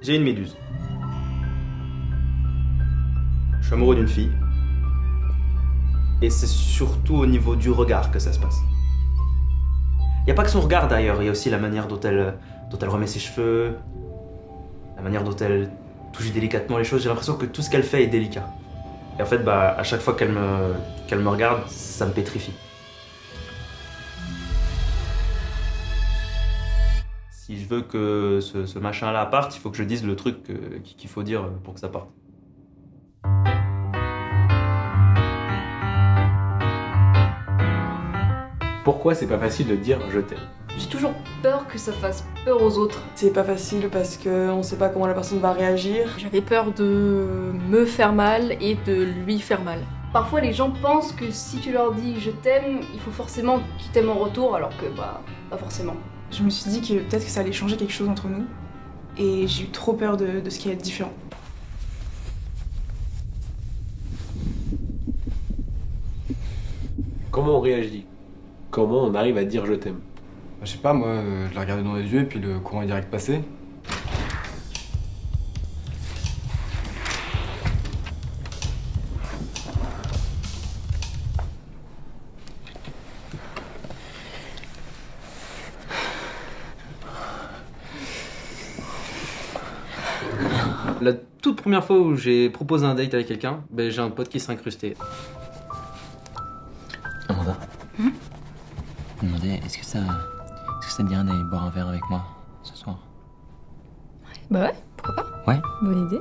J'ai une méduse. Je suis amoureux d'une fille. Et c'est surtout au niveau du regard que ça se passe. Il n'y a pas que son regard d'ailleurs, il y a aussi la manière dont elle remet ses cheveux, la manière dont elle touche délicatement les choses. J'ai l'impression que tout ce qu'elle fait est délicat. Et en fait, à chaque fois qu'elle me regarde, ça me pétrifie. Si je veux que ce machin-là parte, il faut que je dise le truc qu'il faut dire pour que ça parte. Pourquoi c'est pas facile de dire je t'aime? J'ai toujours peur que ça fasse peur aux autres. C'est pas facile parce qu'on sait pas comment la personne va réagir. J'avais peur de me faire mal et de lui faire mal. Parfois les gens pensent que si tu leur dis je t'aime, il faut forcément qu'ils t'aiment en retour, alors que pas forcément. Je me suis dit que peut-être que ça allait changer quelque chose entre nous. Et j'ai eu trop peur de ce qui allait être différent. Comment on réagit? Comment on arrive à dire je t'aime? Je sais pas, moi, je l'ai regardé dans les yeux et puis le courant est direct passé. La toute première fois où j'ai proposé un date avec quelqu'un, j'ai un pote qui s'est incrusté. Amanda. Je me demandais, est-ce que ça te dirait d'aller boire un verre avec moi ce soir? Bah ouais, pourquoi pas? Ouais. Bonne idée.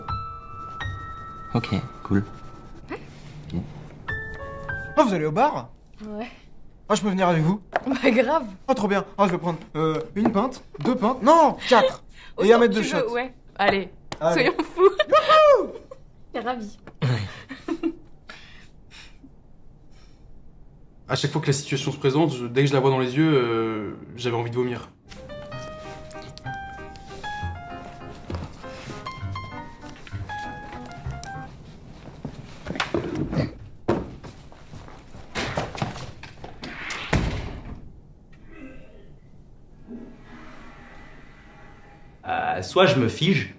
Ok, cool. Oh, vous allez au bar? Ouais. Oh, je peux venir avec vous? Bah grave. Oh, trop bien. Oh, je vais prendre une pinte, 2 pintes, non, 4. Et Autant un mètre que de tu veux, shot. ouais. Allez, Allez. soyons fous. T'es ravi. À chaque fois que la situation se présente, dès que je la vois dans les yeux, j'avais envie de vomir. Soit je me fige,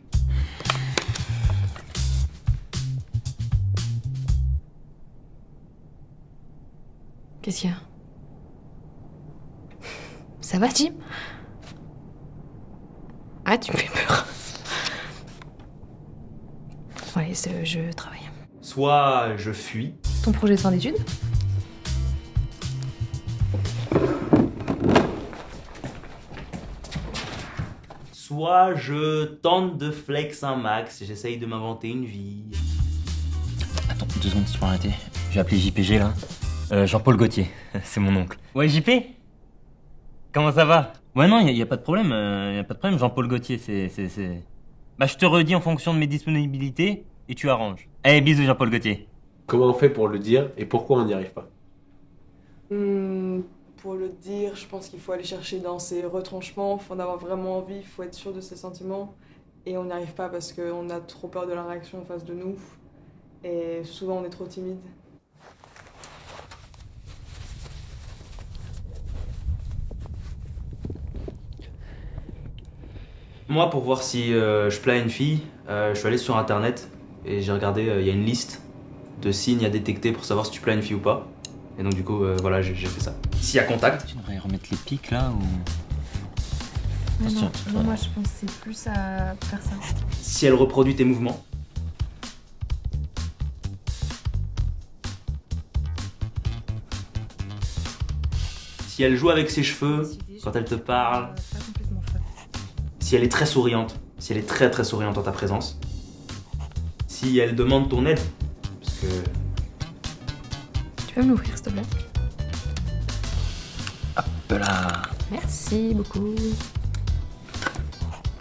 Qu'est-ce qu'il y a? Ça va, Jim? Ah, tu me fais peur. Ouais, je travaille. soit je fuis, Ton projet de fin d'études? soit je tente de flex un max, j'essaye de m'inventer une vie. Attends, 2 secondes, tu peux arrêter. Je vais appeler JPG là. Jean-Paul Gaultier, c'est mon oncle. Ouais, JP? Comment ça va? Ouais, non, y a pas de problème, y a pas de problème, Jean-Paul Gaultier, c'est... Bah, je te redis en fonction de mes disponibilités et tu arranges. Eh, bisous, Jean-Paul Gaultier. Comment on fait pour le dire et pourquoi on n'y arrive pas? Pour le dire, je pense qu'il faut aller chercher dans ses retranchements, il faut en avoir vraiment envie, il faut être sûr de ses sentiments. Et on n'y arrive pas parce qu'on a trop peur de la réaction en face de nous. Et souvent on est trop timide. Moi, pour voir si je plais à une fille, je suis allé sur internet et j'ai regardé, il y a une liste de signes à détecter pour savoir si tu plais à une fille ou pas. Et donc du coup, voilà, j'ai fait ça. S'il y a contact, Tu devrais remettre les pics là ou... Mais Attention, non, moi je pense que c'est plus à faire ça. si elle reproduit tes mouvements, si elle joue avec ses cheveux quand elle te parle, Pas complètement folle. si elle est très souriante, si elle est très très souriante en ta présence, si elle demande ton aide, parce que Tu peux me l'ouvrir, s'il te plaît? Hop là. Merci beaucoup.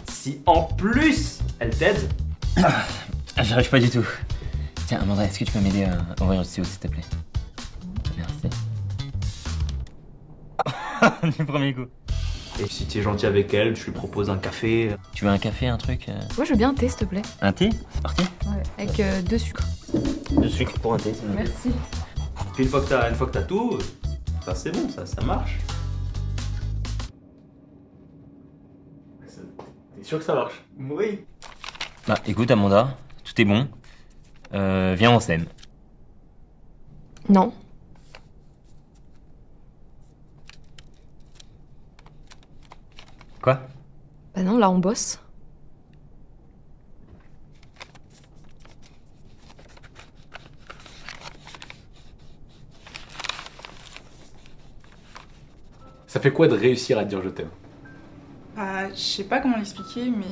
si en plus elle t'aide, Ah, j'arrive pas du tout. Tiens, Amanda, est-ce que tu peux m'aider à ouvrir le CO, s'il te plaît? Merci. Du premier coup. et si tu es gentil avec elle, tu lui proposes un café. Tu veux un café, un truc? Ouais, je veux bien un thé, s'il te plaît. Un thé? C'est parti? Ouais. Avec 2 sucres. 2 sucres pour un thé, c'est noté. Merci. Puis une fois que t'as tout, ça c'est bon, ça marche. T'es sûr que ça marche? Oui. Bah écoute Amanda, tout est bon. Viens on s'aime. Non. Quoi? Bah non, là on bosse. Ça fait quoi de réussir à dire je t'aime? Bah, je sais pas comment l'expliquer, mais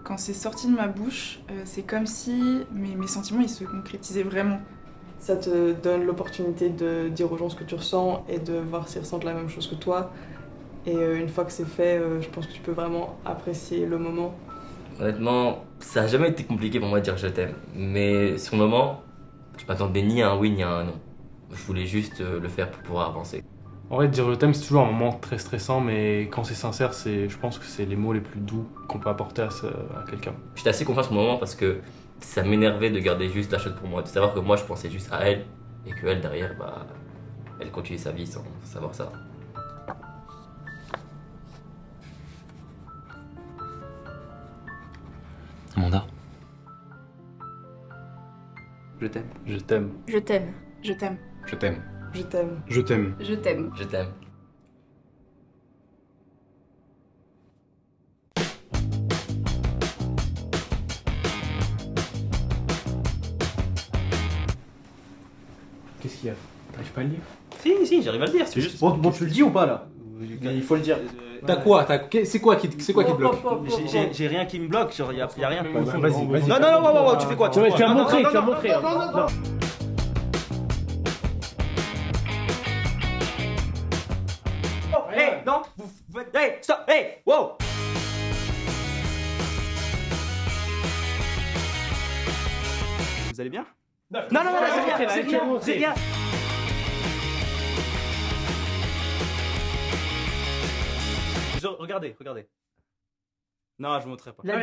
quand c'est sorti de ma bouche, c'est comme si mes sentiments ils se concrétisaient vraiment. Ça te donne l'opportunité de dire aux gens ce que tu ressens et de voir s'ils ressentent la même chose que toi. Et une fois que c'est fait, je pense que tu peux vraiment apprécier le moment. Honnêtement, ça a jamais été compliqué pour moi de dire je t'aime. Mais sur le moment, je m'attendais ni à un oui ni à un non. Je voulais juste le faire pour pouvoir avancer. En vrai, dire je t'aime, c'est toujours un moment très stressant, mais quand c'est sincère, je pense que c'est les mots les plus doux qu'on peut apporter à quelqu'un. J'étais assez confiant sur le moment parce que ça m'énervait de garder juste la chose pour moi. De savoir que moi, je pensais juste à elle et que elle, derrière, bah, elle continue sa vie sans savoir ça. Amanda. Je t'aime. Je t'aime. Je t'aime. Je t'aime. Je t'aime. Je t'aime. Je t'aime. Je t'aime. Je t'aime. Qu'est-ce qu'il y a? T'arrives pas à le lire? Si, j'arrive à le dire, c'est juste. Bon, tu le dis ou pas là? Mais il faut le dire. T'as quoi? C'est quoi qui te bloque? J'ai rien qui me bloque, genre y a rien. Vas-y, vas-y. Non, tu fais quoi? Tu vas Non, montrer, non, tu vas non, montrer. non, non, non. Oh, hey, non, vous faites. Hey, stop, hey, wow! Vous allez bien? Non, c'est bien. Regardez. Non, je vous montrerai pas. Non.